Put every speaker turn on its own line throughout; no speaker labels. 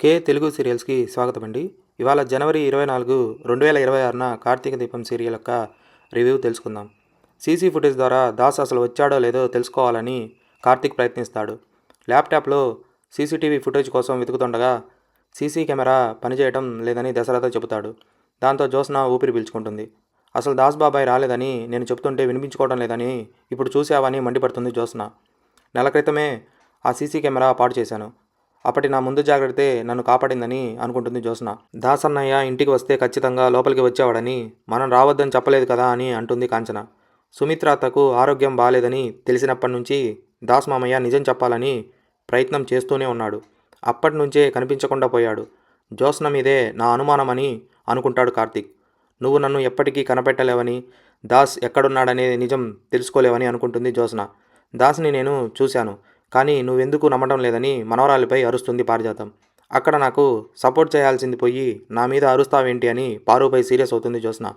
కే తెలుగు సీరియల్స్కి స్వాగతం అండి. ఇవాళ జనవరి 24, 2026న కార్తీక దీపం సీరియల్ యొక్క రివ్యూ తెలుసుకుందాం. సీసీ ఫుటేజ్ ద్వారా దాస్ అసలు వచ్చాడో లేదో తెలుసుకోవాలని కార్తీక్ ప్రయత్నిస్తాడు. ల్యాప్టాప్లో సీసీటీవీ ఫుటేజ్ కోసం వెతుకుతుండగా సీసీ కెమెరా పనిచేయటం లేదని దశరథ చెబుతాడు. దాంతో జ్యోత్స్న ఊపిరి పీల్చుకుంటుంది. అసలు దాస్ బాబాయ్ రాలేదని నేను చెప్తుంటే వినిపించుకోవడం లేదని ఇప్పుడు చూసావని మండిపడుతుంది జ్యోత్స్న. నెల క్రితమే ఆ సీసీ కెమెరా పాడు చేశాను. అప్పటి నా ముందు జాగ్రత్తే నన్ను కాపాడిందని అనుకుంటుంది జ్యోత్స్న. దాస్ అన్నయ్య ఇంటికి వస్తే ఖచ్చితంగా లోపలికి వచ్చేవాడని మనం రావద్దని చెప్పలేదు కదా అని అంటుంది కాంచన. సుమిత్ర అత్తకు ఆరోగ్యం బాగాలేదని తెలిసినప్పటి నుంచి దాస్ మామయ్య నిజం చెప్పాలని ప్రయత్నం చేస్తూనే ఉన్నాడు. అప్పటి నుంచే కనిపించకుండా పోయాడు. జ్యోత్స్న మీదే నా అనుమానమని అనుకుంటాడు కార్తీక్. నువ్వు నన్ను ఎప్పటికీ కనపెట్టలేవని, దాస్ ఎక్కడున్నాడనే నిజం తెలుసుకోలేవని అనుకుంటుంది జ్యోత్స్న. దాస్ని నేను చూశాను, కానీ నువ్వెందుకు నమ్మడం లేదని మనవరాలిపై అరుస్తుంది పారిజాతం. అక్కడ నాకు సపోర్ట్ చేయాల్సింది పోయి నా మీద అరుస్తావేంటి అని పారుపై సీరియస్ అవుతుంది జ్యోత్స్న.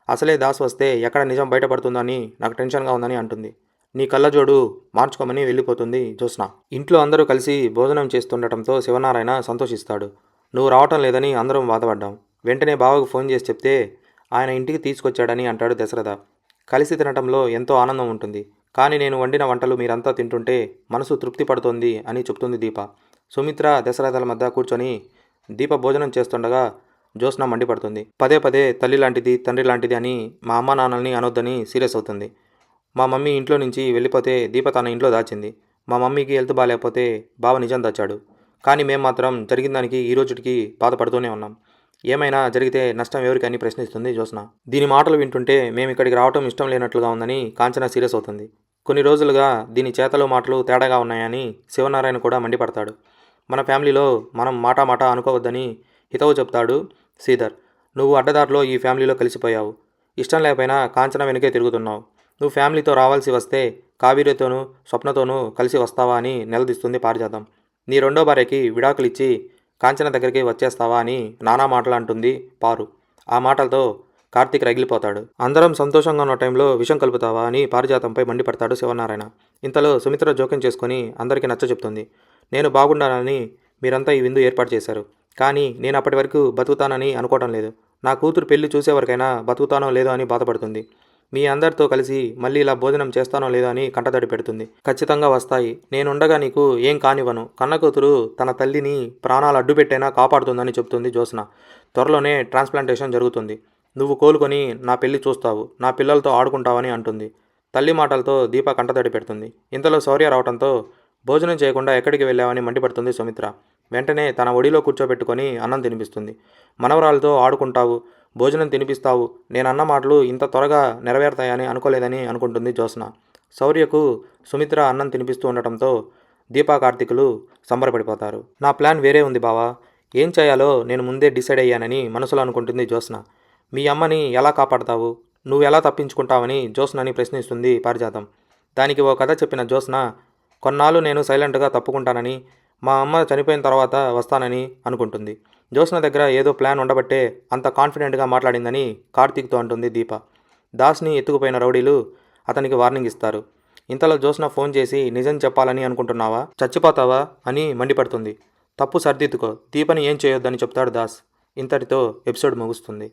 అసలే దాస్ వస్తే ఎక్కడ నిజం బయటపడుతుందని నాకు టెన్షన్గా ఉందని అంటుంది. నీ కళ్ళజోడు మార్చుకోమని వెళ్ళిపోతుంది జ్యోత్స్న. ఇంట్లో అందరూ కలిసి భోజనం చేస్తుండటంతో శివనారాయణ సంతోషిస్తాడు. నువ్వు రావటం లేదని అందరం బాధపడ్డాం. వెంటనే బావకు ఫోన్ చేసి చెప్తే ఆయన ఇంటికి తీసుకొచ్చాడని అంటాడు దశరథ. కలిసి తినటంలో ఎంతో ఆనందం ఉంటుంది, కానీ నేను వండిన వంటలు మీరంతా తింటుంటే మనసు తృప్తి పడుతోంది అని చెప్తుంది దీప. సుమిత్ర దశరథల మధ్య కూర్చొని దీప భోజనం చేస్తుండగా జ్యోత్స్న మండిపడుతుంది. పదే పదే తల్లి లాంటిది తండ్రి లాంటిది అని మా అమ్మ నాన్నల్ని అనొద్దని సీరియస్ అవుతుంది. మా మమ్మీ ఇంట్లో నుంచి వెళ్ళిపోతే దీప తన ఇంట్లో దాచింది. మా మమ్మీకి హెల్త్ బాగాలేకపోతే బావ నిజం దాచాడు. కానీ మేము మాత్రం జరిగిన దానికి ఈ రోజుకి బాధపడుతూనే ఉన్నాం. ఏమైనా జరిగితే నష్టం ఎవరికని ప్రశ్నిస్తుంది జ్యోత్స్న. దీని మాటలు వింటుంటే మేము ఇక్కడికి రావటం ఇష్టం లేనట్లుగా ఉందని కాంచన సీరియస్ అవుతుంది. కొన్ని రోజులుగా దీని చేతలు మాటలు తేడాగా ఉన్నాయని శివనారాయణ కూడా మండిపడతాడు. మన ఫ్యామిలీలో మనం మాట అనుకోవద్దని హితవు చెప్తాడు శ్రీధర్. నువ్వు అడ్డదారిలో ఈ ఫ్యామిలీలో కలిసిపోయావు. ఇష్టం లేకపోయినా కాంచన వెనుకే తిరుగుతున్నావు. నువ్వు ఫ్యామిలీతో రావాల్సి వస్తే కావేరితోనూ స్వప్నతోనూ కలిసి వస్తావా అని నిలదీస్తుంది పారిజాతం. నీ రెండో భార్యకి విడాకులిచ్చి కాంచన దగ్గరికి వచ్చేస్తావా అని నానా మాటలు అంటుంది పారు. ఆ మాటలతో కార్తీక్ రగిలిపోతాడు. అందరం సంతోషంగా ఉన్న టైంలో విషం కలుపుతావా అని పారిజాతంపై మండిపడతాడు శివనారాయణ. ఇంతలో సుమిత్ర జోక్యం చేసుకుని అందరికీ నచ్చ చెప్తుంది. నేను బాగుండాలని మీరంతా ఈ విందు ఏర్పాటు చేశారు, కానీ నేను అప్పటి వరకు బతుకుతానని అనుకోవటం లేదు. నా కూతురు పెళ్లి చూసేవరకైనా బతుకుతానో లేదో అని బాధపడుతుంది. మీ అందరితో కలిసి మళ్ళీ ఇలా భోజనం చేస్తానో లేదో అని కంటతడి పెడుతుంది. ఖచ్చితంగా వస్తాయి. నేనుండగా నీకు ఏం కానివ్వను. కన్న కూతురు తన తల్లిని ప్రాణాలు అడ్డుపెట్టైనా కాపాడుతుందని చెప్తుంది జ్యోత్స్న. త్వరలోనే ట్రాన్స్ప్లాంటేషన్ జరుగుతుంది. నువ్వు కోలుకొని నా పెళ్లి చూస్తావు, నా పిల్లలతో ఆడుకుంటావని అంటుంది. తల్లి మాటలతో దీప కంటతడి పెడుతుంది. ఇంతలో శౌర్య రావడంతో భోజనం చేయకుండా ఎక్కడికి వెళ్ళావని మండిపడుతుంది సుమిత్ర. వెంటనే తన ఒడిలో కూర్చోబెట్టుకొని అన్నం తినిపిస్తుంది. మనవరాలతో ఆడుకుంటావు, భోజనం తినిపిస్తావు, నేనన్న మాటలు ఇంత త్వరగా నెరవేరుతాయని అనుకోలేదని అనుకుంటుంది జ్యోత్స్న. శౌర్యకు సుమిత్ర అన్నం తినిపిస్తూ ఉండటంతో దీపా కార్తీకులు సంబరపడిపోతారు. నా ప్లాన్ వేరే ఉంది బావా, ఏం చేయాలో నేను ముందే డిసైడ్ అయ్యానని మనసులో అనుకుంటుంది జ్యోత్స్న. మీ అమ్మని ఎలా కాపాడతావు, నువ్వు ఎలా తప్పించుకుంటావని జ్యోత్స్నని ప్రశ్నిస్తుంది పారిజాతం. దానికి ఓ కథ చెప్పిన జ్యోత్స్న, కొన్నాళ్ళు నేను సైలెంట్గా తప్పుకుంటానని, మా అమ్మ చనిపోయిన తర్వాత వస్తానని అనుకుంటుంది. జ్యోత్స్న దగ్గర ఏదో ప్లాన్ ఉండబట్టే అంత కాన్ఫిడెంట్గా మాట్లాడిందని కార్తీక్తో అంటుంది దీప. దాస్ని ఎత్తుకుపోయిన రౌడీలు అతనికి వార్నింగ్ ఇస్తారు. ఇంతలో జ్యోత్స్న ఫోన్ చేసి నిజం చెప్పాలని అనుకుంటున్నావా, చచ్చిపోతావా అని మండిపడుతుంది. తప్పు సర్దిద్దుకో, దీపని ఏం చేయొద్దని చెప్తాడు దాస్. ఇంతటితో ఎపిసోడ్ ముగుస్తుంది.